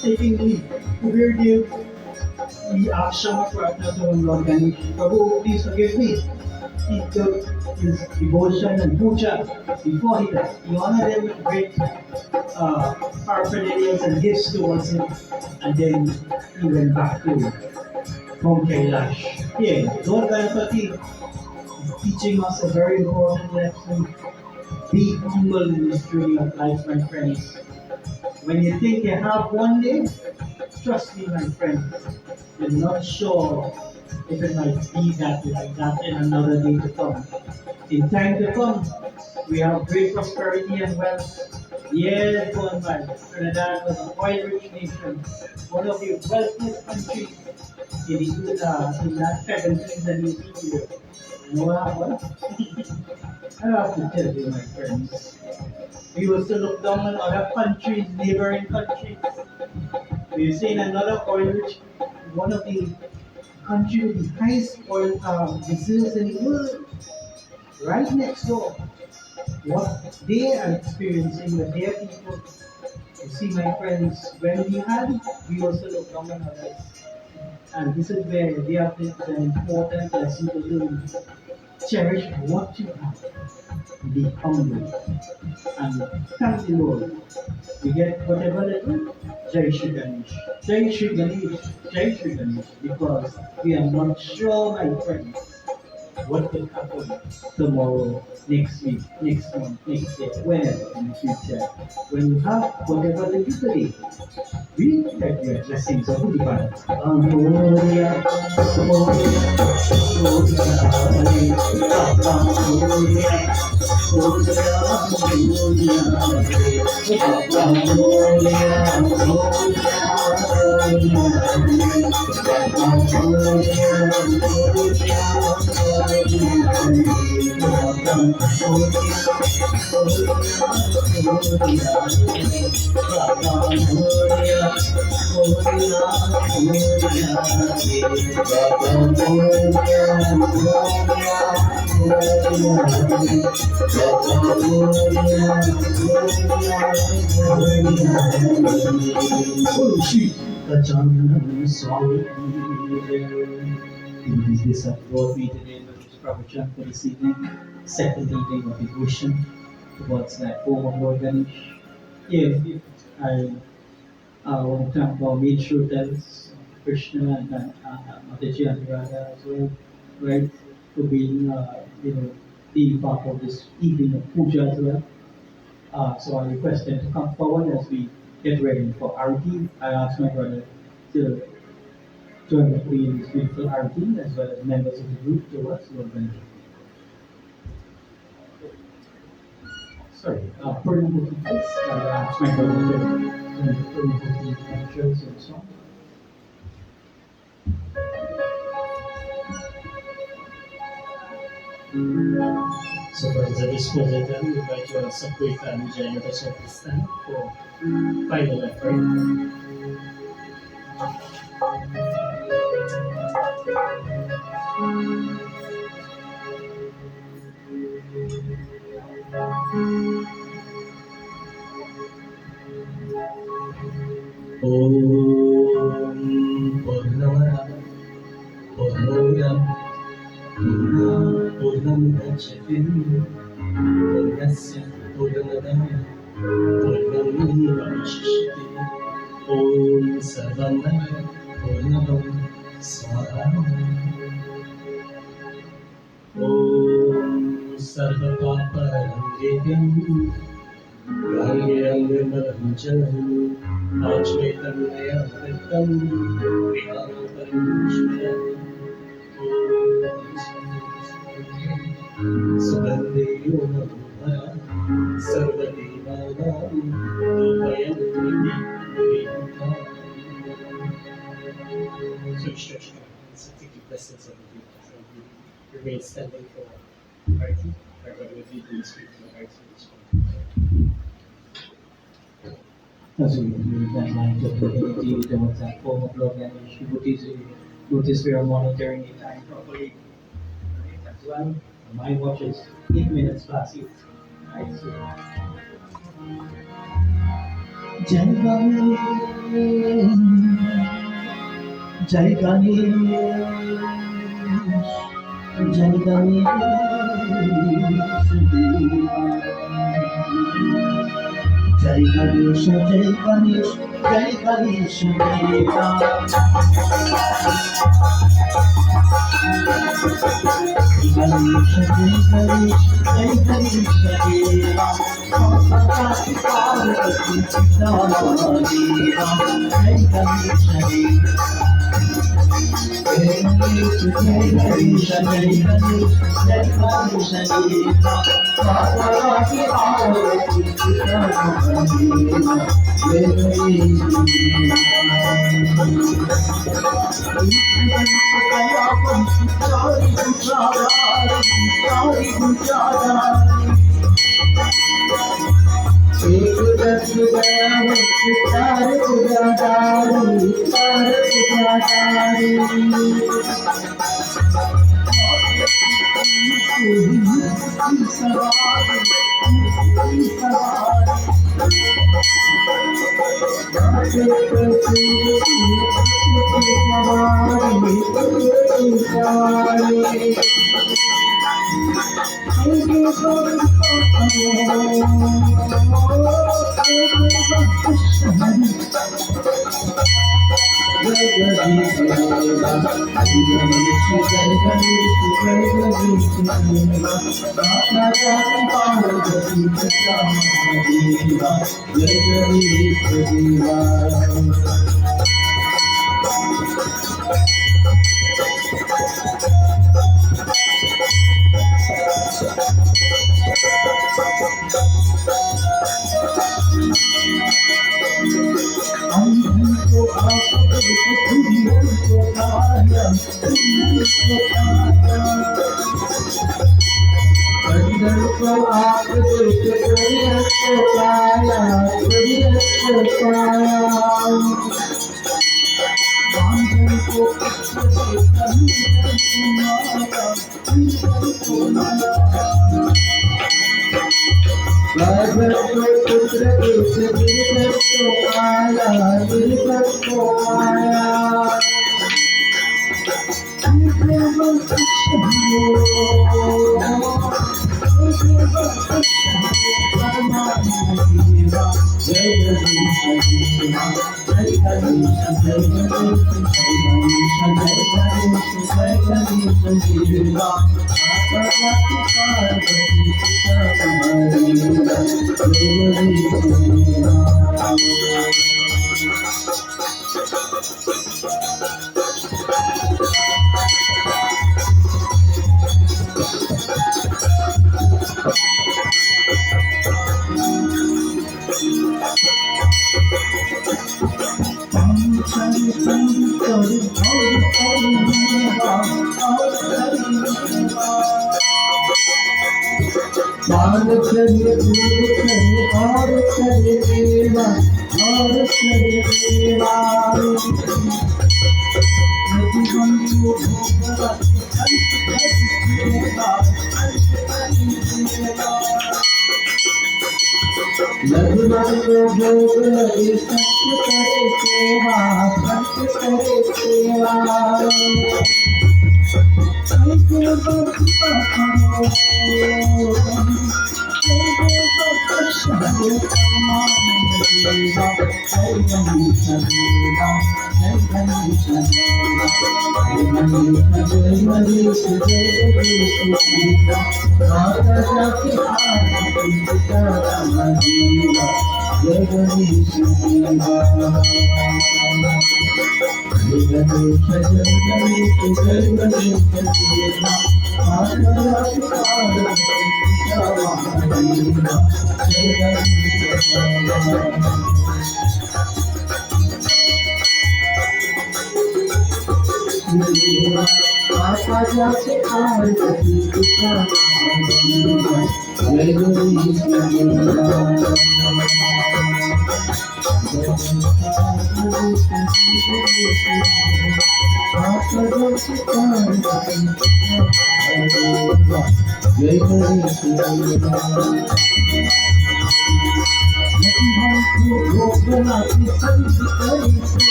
Taking the weird reaction for another Lord Ganesh. Prabhu, please forgive me. He took his devotion and puja before he died. He honored him with great paraphernalia and gifts towards him, and then he went back to Mount Kailash. Yeah, Lord Ganapati is teaching us a very important lesson. Be humble in this journey of life, my friends. When you think you have one day, trust me, my friend, you're not sure if it might be that like that in another day to come. In time to come, we have great prosperity and wealth. Years gone by, Trinidad was an oil-rich nation, one of the wealthiest countries in that 17th and 18th year. You know what happened? I have to tell you, my friends. We used to look down on other countries, neighboring countries. We've seen another oil-rich, one of the country with the highest oil reserves in the world, right next door. What they are experiencing with their people. You see, my friends, when we also look down on others. And this is where they have the important lesson to learn. Cherish what you have. Be humble. And thank the Lord. We get whatever little, Jai Shri Ganesh. Jai Shri Ganesh. Jai Shri Ganesh. Because we are not sure, my friends, what will happen tomorrow, next week, next month, next year, whenever in the future. When you have whatever little today, we get your blessings of the divine. It is this Lord we today with Prabhupada for this evening, second evening of devotion towards that form of Lord Ganesh. If I want to thank our main shooters, Krishna and Mataji and Radha as well, right, for being being part of this evening of puja as well. So I request them to come forward as we get ready for Arati. I ask my brother to join me in this beautiful Arati as well as members of the group towards Lord Ganesh. Sorry, Purnamurti, please. I ask my brother to join the Purnamurti lectures and so on. So for the disposal, we invite you all Sakwika and Jayata Shakistan for final effort. Om Purnamada Purnamada Purnamudachyate Purnasya Purnamada Purnamudachyate Om Sarvamada Purnamam Swaha Om Sarvapapa Rangevyam गाये अंगमरंजन आश्रय तन्मयानृतम् प्रियापरमेश्वरम् सुगन्धेयो नमः सर्वदेवानां तोमयं So stretch out. So take the presence of the Lord. Remain standing for Arti. Everybody will lead in the street for Arti. As we read that line of divinity with the WhatsApp form of love language, notice we are monitoring the time properly. Right, as well. My watch is 8 minutes past 8. Right, so. Jai Ganesh, Jai Ganesh, Jai Ganesh, Jai Ganesh, Jai Ganesh, Jai Ganesh,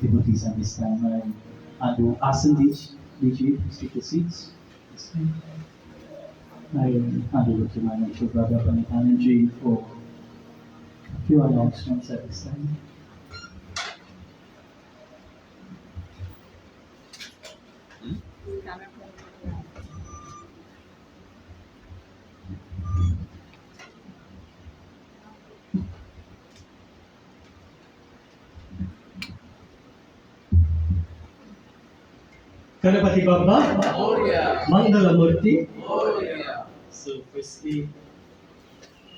Devotees at this time, I do ask DJ, please take the seats. I hand over to my mentor brother Panitanan for a few announcements at this time. Kanapati Baba, Mangala Murti. So firstly,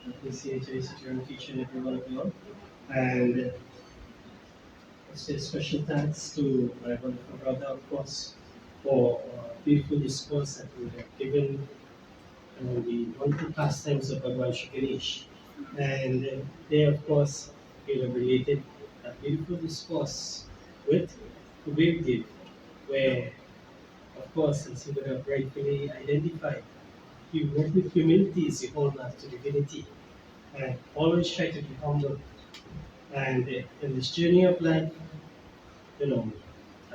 appreciate each and every one of you all. And say special thanks to my wonderful brother, of course, for beautiful discourse that we have given the wonderful pastimes of Bhagwan Shri Ganesh. And they, of course, we have related a beautiful discourse with Kubir where, of course, as he would have rightfully identified, he worked with humility is the hallmark to divinity, and always try to be humble. And in this journey of life, you know,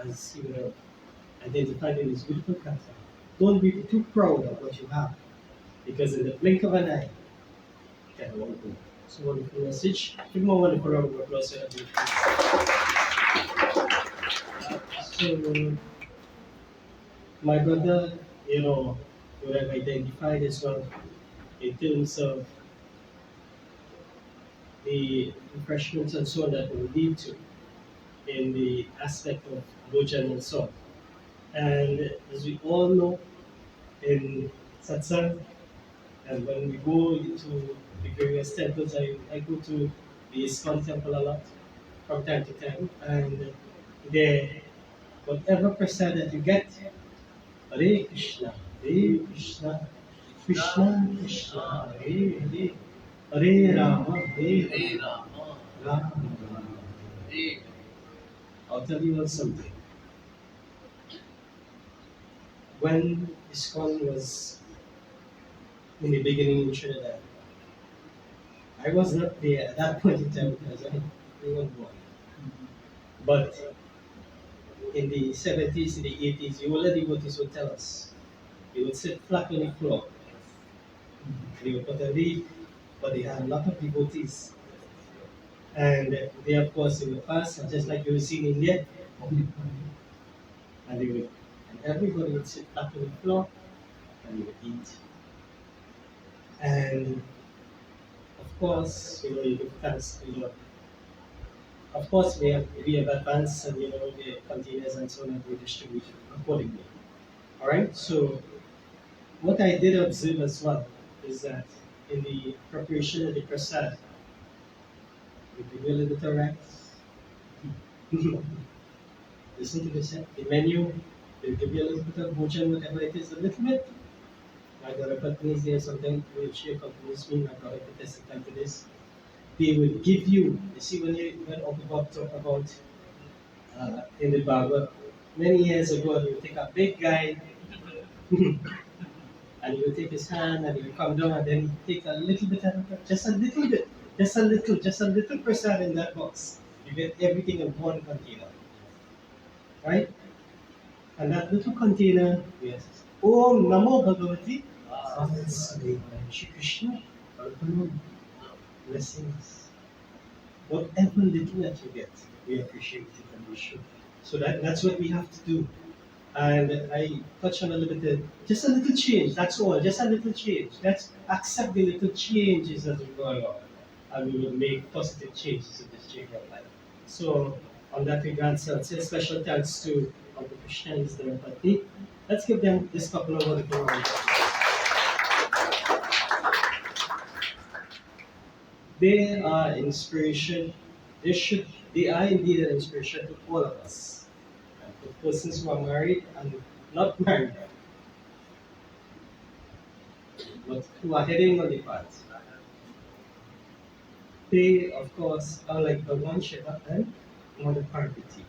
as he would have identified in his beautiful cancer, don't be too proud of what you have, because in the blink of an eye, you can walk away. It's a wonderful message. Give more wonderful round of applause. So, my brother, you know, would have identified as well in terms of the refreshments and so on that will lead to in the aspect of Bhojan and so on. And as we all know, in satsang, and when we go into the various temples, I go to the ISKCON temple a lot from time to time, and there, whatever prasad that you get, Hare Krishna, Hare Krishna, Krishna Krishna, Hare Hare, Hare Rama, Hare Rama, Rama Rama. I'll tell you all something. When ISKCON was in the beginning in Trinidad, I was not there at that point in time because I was born. But in the 70s, in the 80s, the older devotees would tell us, they would sit flat on the floor. They would put a leaf, but they had a lot of devotees. And they, of course, they would fast, just like you see in India. And they would, and everybody would sit flat on the floor and they would eat. And of course, you know, you give thanks to the Lord. Of course, we have advanced and, you know, the containers and so on and we distribute accordingly. All right, so what I did observe as well is that in the preparation of the prasad, We give you a little bit of rice. Listen to the menu. They'll give you a little bit of bhujan, whatever it is, a little bit. My daughter company is there, sometimes when she accompanies me, my daughter could testify to this. They will give you see, when Uncle Bob talk about in the Bible, many years ago, he would take a big guy and he would take his hand and he would come down and then he'd take a little bit of just a little bit, just a little percent in that box. You get everything in one container, right? And that little container, yes. Om Namo Bhagavati. Shri Krishna, Arpanam, blessings. Whatever little that you get, we appreciate it and we should. So that's what we have to do. And I touched on a little bit, just a little change, that's all, just a little change. Let's accept the little changes as we go along. And we will make positive changes in this children's life. So, on that regard, so I'll say a special thanks to Uncle Krishna and Mr. Empathy. Let's give them this couple of wonderful rounds. They are inspiration. They are indeed an inspiration to all of us. And for persons who are married and not married, but who are heading on the path. They, of course, are like Bhagwan Shiva and Mother Parvati.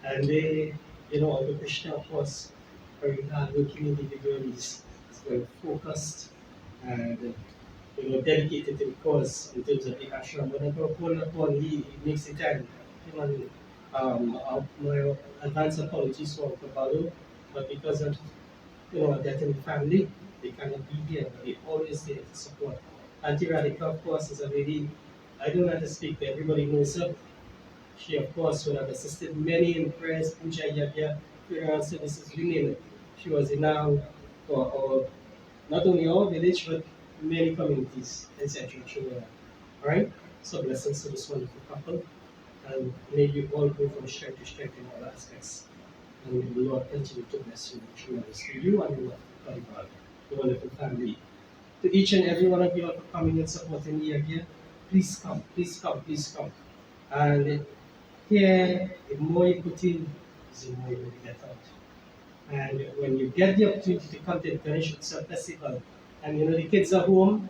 And they, Uncle Krishna, of course, very hardworking individual, is very focused and dedicated to the cause in terms of the ashram. Whenever called upon, he makes the time. My advance apologies for Uncle but because of death in the family, they cannot be here, but they always there to support. Auntie Radhika, of course, is a lady, I don't have to speak, but everybody knows her. She, of course, would have assisted many in prayers, puja, yagya, prayer services, you name it. She was now for not only our village, but many communities, etc. Alright? So blessings to this wonderful couple. And may you all go from strength to strength in all aspects. And may the Lord continue to bless you tremendously. You and your body, the wonderful family. To each and every one of you for coming and supporting me again, please come, please come, please come. And here, the more you put in, the more you will get out. And when you get the opportunity to come to the Ganesh Utsav Festival, and the kids are home,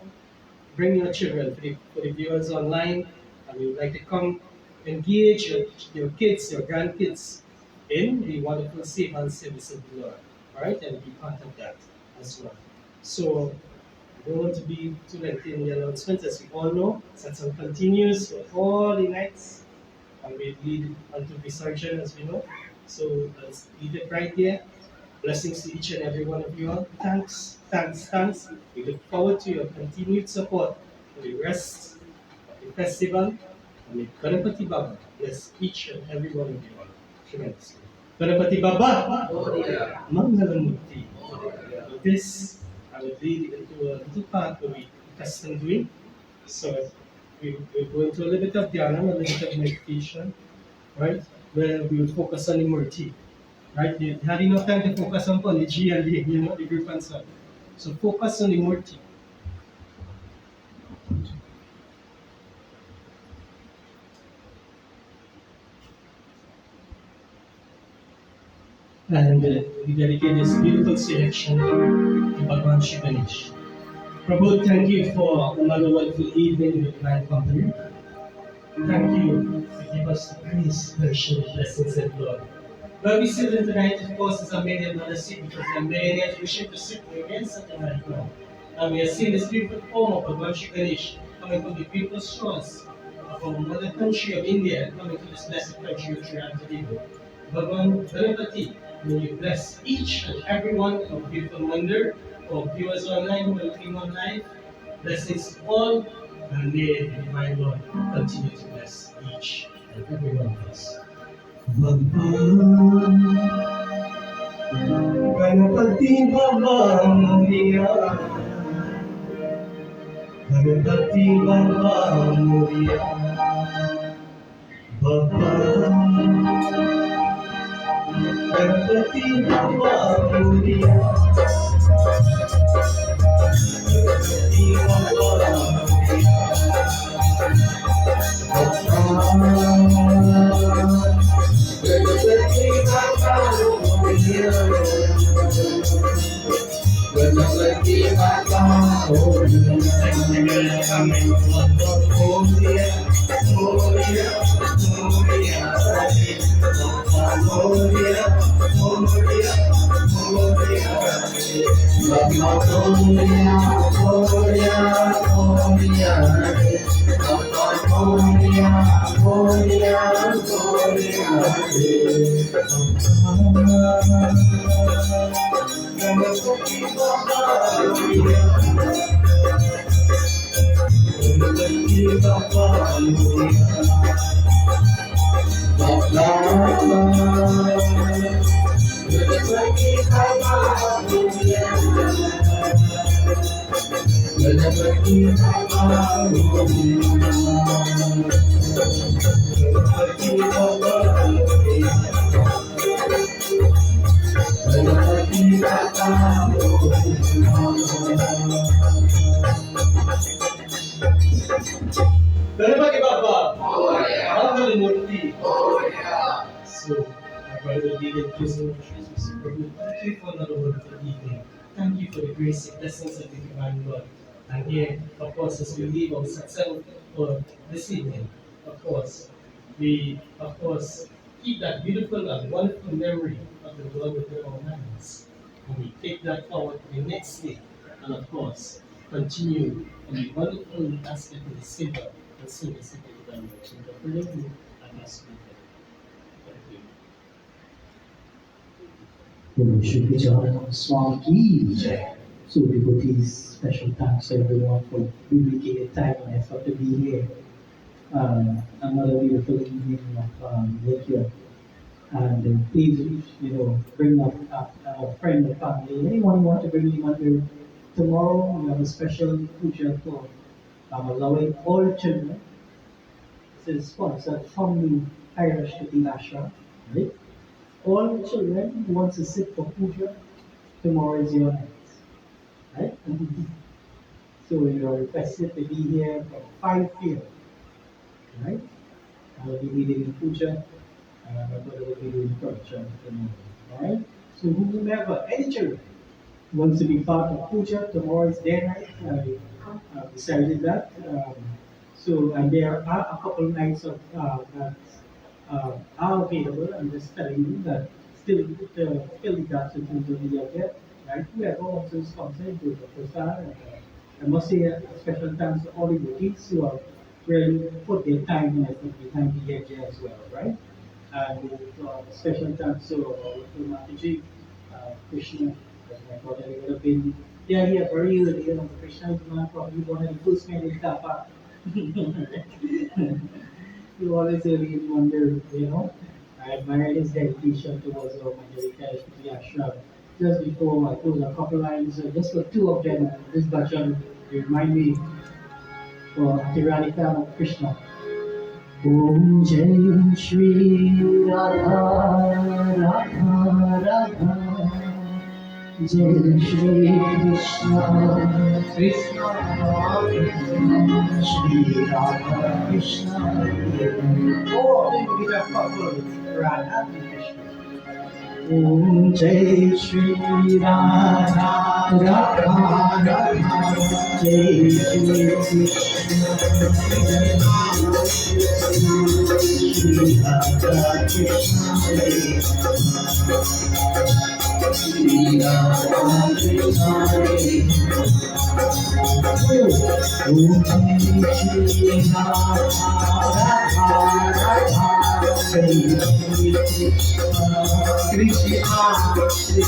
bring your children. For the viewers online, and you would like to come engage your kids, your grandkids in the wonderful safe and service of the Lord. Alright, and be part of that as well. So I don't want to be too lengthy in the announcement. As we all know, satsang continues for all the nights, and we lead unto Visarjan, as we know. So let's leave it right there. Blessings to each and every one of you all. Thanks, thanks, thanks. We look forward to your continued support for the rest of the festival. And may Ganapati Baba bless each and every one of you all tremendously. Ganapati Baba, Mangalamurti. With this, I will lead into a little part where we custom doing. So we'll go into a little bit of dhyana, a little bit of meditation, right? Where we will focus on the Murti. Right? They had enough time to focus on Panaji and the group and so on. So focus on the Murti. And we dedicate this beautiful selection to Bhagwan Shri Ganesh. Prabhu, thank you for another wonderful evening with my company. Thank you to give us the grace, mercy, blessings, and Lord. Where we sit in tonight, of course, is a million dollar seat because there are millionaires wishing to sit against something right now. And we are seeing this beautiful form of Bhagwan Shri Ganesh coming from the beautiful shores of our mother country of India, coming to this blessed country of Trinidad and Tobago. Bhagwan Ganapati, may you bless each and every one of our beautiful Mandir, our viewers online who are looking on live. Blessings to all, and may the Divine Lord continue to bless each and every one of us. Ganapati Baba Moria, Ganapati Baba Moria, Baba Ganapati Baba Moria, Ganapati Baba Moria, Ganapati Baba. Mangalimurti. So, my brother David, please Lord Jesus, thank you for another wonderful evening. Thank you for the grace and blessings of the divine God. And here, of course, as we leave our ourselves for this evening, of course, we, of course, keep that beautiful and wonderful memory of the Lord within our minds. And we take that forward to the next day. And of course, continue on the wonderful aspect of the silver and silver secret of the Lord. And that's good. Thank you. Shri Gajanan Swami Ki Jai. So devotees, special thanks to everyone for dedicating time and effort to be here. Another beautiful evening of lecture. And please, bring up a friend or family. Anyone who want to bring anyone here tomorrow? We have a special puja for allowing all children. This is sponsored from the Irish to the Ashram. Right? All children who want to sit for puja, tomorrow is your night. Right? So you are requested to be here from 5 p.m. Right? I will be leading the puja. My brother will be doing production tomorrow. Alright? So whomever, any children, wants to be part of puja, tomorrow is their night. I decided that. And there are a couple nights of that are available. I'm just telling you that still fill the gaps in terms of the year. Right? Whoever wants to sponsor it, do the first time. I must say a special thanks to all the devotees who have really put their time and effort behind the year as well, right? And special thanks to Mataji, Krishna, as my brother, he would have been here very early, Krishna is probably one of the first men in Tapa. You always really wonder, I admire his dedication towards Manjalika Ashram. Just before I close a couple lines, just for two of them, this bhajan remind me for Radhika Krishna. Om Jai Shri Radha Radha Radha Jai Shri Krishna Krishna Shri Radha Krishna. Oh, we have couple Radha Krishna. Om Jai Shri Radha Radha Radha Jai Shri Krishna Shri Radha Krishna Shri Radha Krishna Om Jai Shri Radha Radha Jai Shri Krishna Krishna Krishna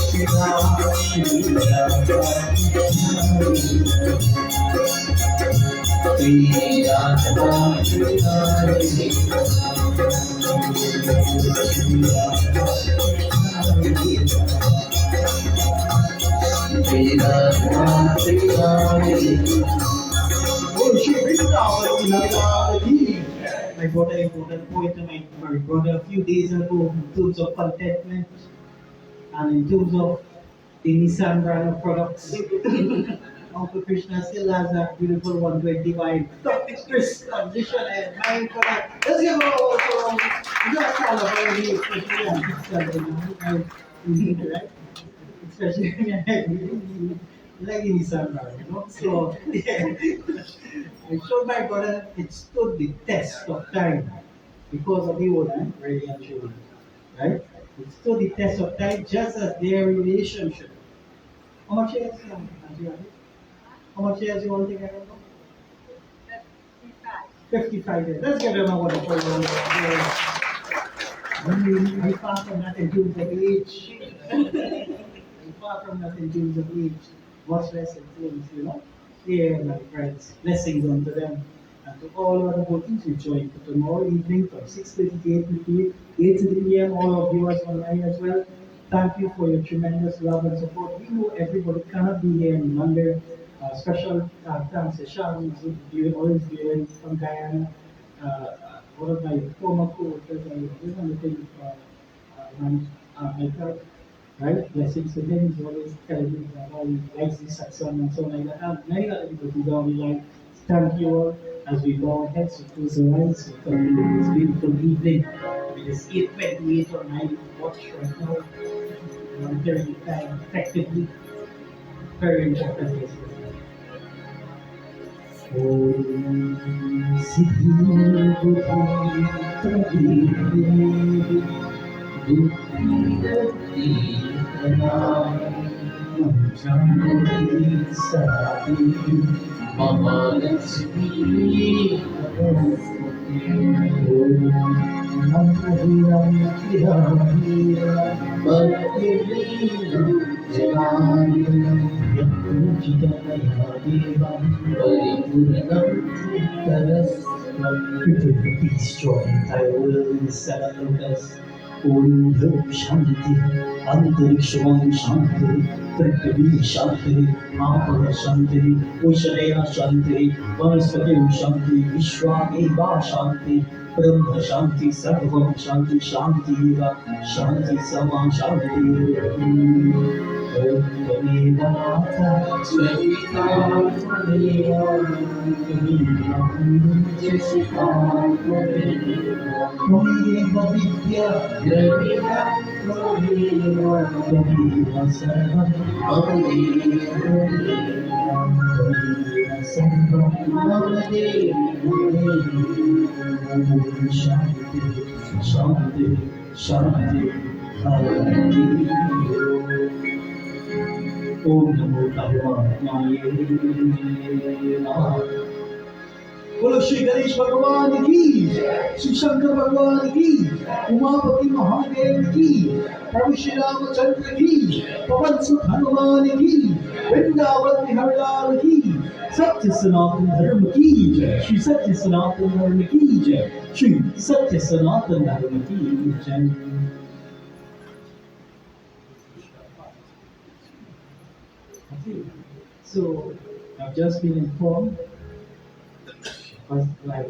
Shri Radha Shri Radha I brought an important point to my brother a few days ago in terms of contentment and in terms of the Nissan brand of products. Uncle Krishna still has that beautiful 125 top express condition and mind for that. Let's give a roll for just all of our needs, especially on Kickstarter, right? Especially when I like in December, So, yeah. I showed my brother it stood the test of time because of the owner, really and truly, right? It stood the test of time just as their relationship. How much years, Auntie Ravi? How much years you want to get? 55 years. Let's give them a wonderful round of applause. I far from that in terms of age. I'm far from that in terms of age. Much less influence. Yeah, my friends. Blessings unto them. And to all other bookings who join for tomorrow evening from 6:30 to 8:50, 8 to 3 p.m. All of viewers online as well. Thank you for your tremendous love and support. We know everybody cannot be here on Monday. Special thanks to Sharon, who's always viewing from Guyana. One of my former co-workers, I was on the thing my third, right? Blessings to him, he's always telling me that how he likes this song and so like that. And many other people who don't like. Thank you all as we bow our heads to close our eyes. We come to this beautiful evening. It is 8:28 or 9 watch right now. I'm hearing the time effectively. Very important. Om Siddhi Buddhi Janmati Sati Mahalakshmi Mangahiram Hira Bhakti Janam Yajnaya Devam Paripurnam Tarasvam Peace, joy, thy will is settled us. Om Shanti, Antariksham Shanti, Prithvi Shanti, Mapala Shanti, Ushalaya Shanti, Vanaspati Shanti, Vishwa Eva Shanti, Brahma Shanti, Sarvam Shanti, Shanti Eva, Shanti Sama Shanti. Om Gameva Mata, Sveta Gameva, Jessica Gameva Vidya, Gameva Gameva Gameva Sarvam, Gameva Sarvam, Gameva Shanti, Shanti, Shanti, Shanti. Om Namo Paramahatmane Namaha. बोलो श्री गणेश भगवान की, श्री शंकर भगवान की, उमापति महादेव की, प्रभु श्री रामचंद्र की, पवन सुत हनुमान की, वृंदावन बिहार की, सत्य सनातन धर्म की जय, श्री सत्य सनातन धर्म की जय, श्री सत्य सनातन धर्म की जय. So, I've just been informed by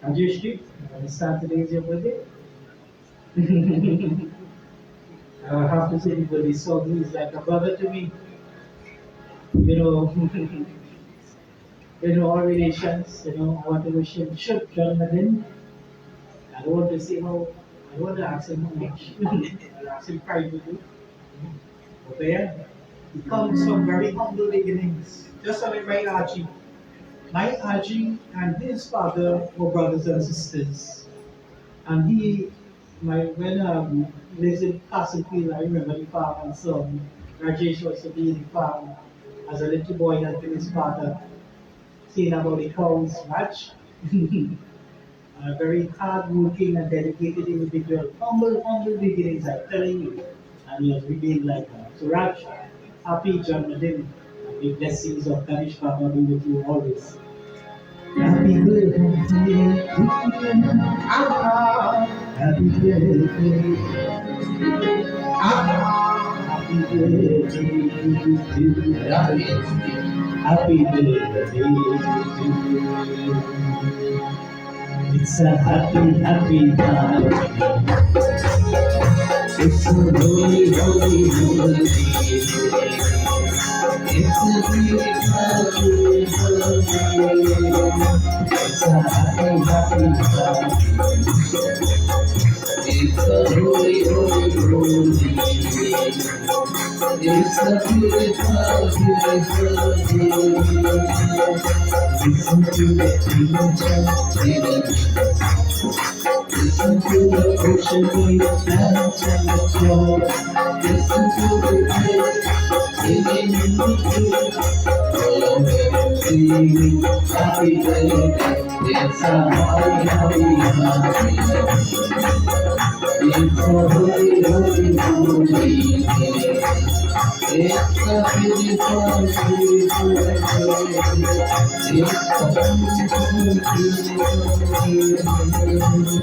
Rajeshji, Saturday is your birthday. I have to say, because so he's like a brother to me. All relations, I want to wish him should join in. I don't want to say how, I don't want to ask him how much. I'll ask him privately. Okay? He comes from very humble beginnings, just like my Aji. My Aji and his father were brothers and sisters. And when he lives in Castlefield, I remember the farm and son. Rajesh was to be in the farm as a little boy, helping his father, seeing about the cows match. A very hard-working and dedicated individual. Humble beginnings, I'm telling you. And he has remained like that. So Raj, happy Janmadin. The blessings of Ganesh Baba be with you always. Happy birthday to you. Happy birthday. Happy birthday to you. Happy birthday to you. It's a happy time. It's a holy day. It's a beautiful day. It's a happy time. It's a holy, holy, holy. It's a beautiful, beautiful day. Listen to the angels singing. Listen to the ocean waves dance and the flow. Listen to the birds singing in the tree. Oh, singing happy birthday. It's a happy, happy, happy. It's a holy, holy, holy day. It's a beautiful, beautiful day. It's a beautiful, beautiful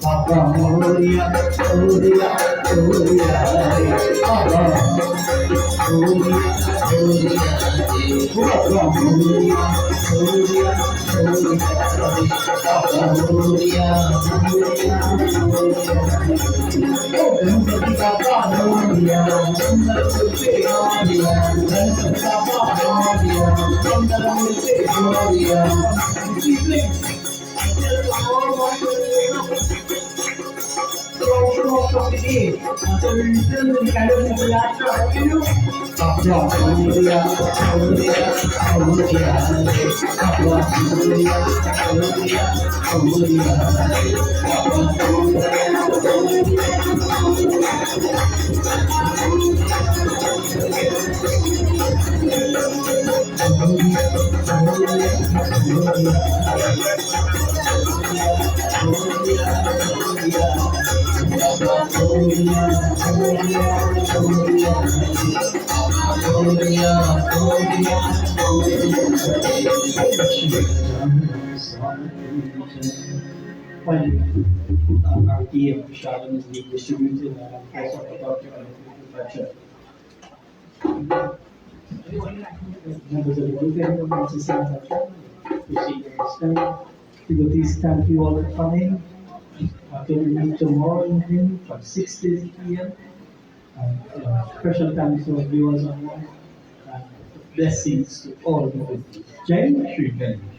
Papa Moria, Moria, Moria, Papa Moria, Moria, Papa Moria, Moria, Moria, Papa Moria, When our DM Sharon is being distributed, I talk about your infrastructure. Members of the group, everyone wants to say something. Appreciate your respect. Devotees, thank you all for coming. Until we meet tomorrow evening from 6:30 p.m. Special thanks to our viewers online. And blessings to all of you. Jai Shri Ganesh.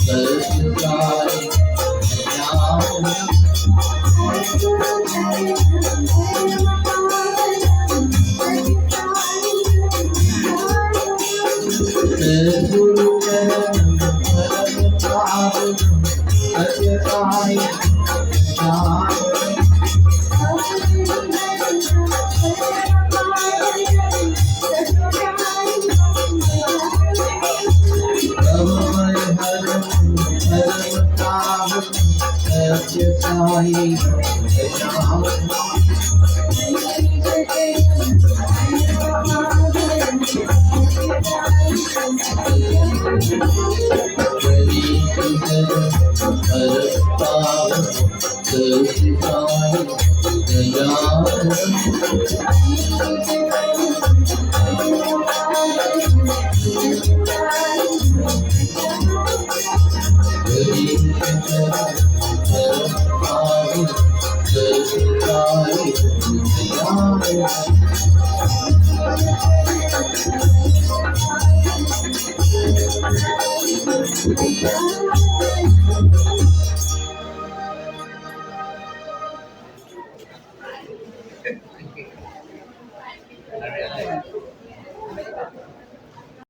Gari Sai Gajanan Thank you.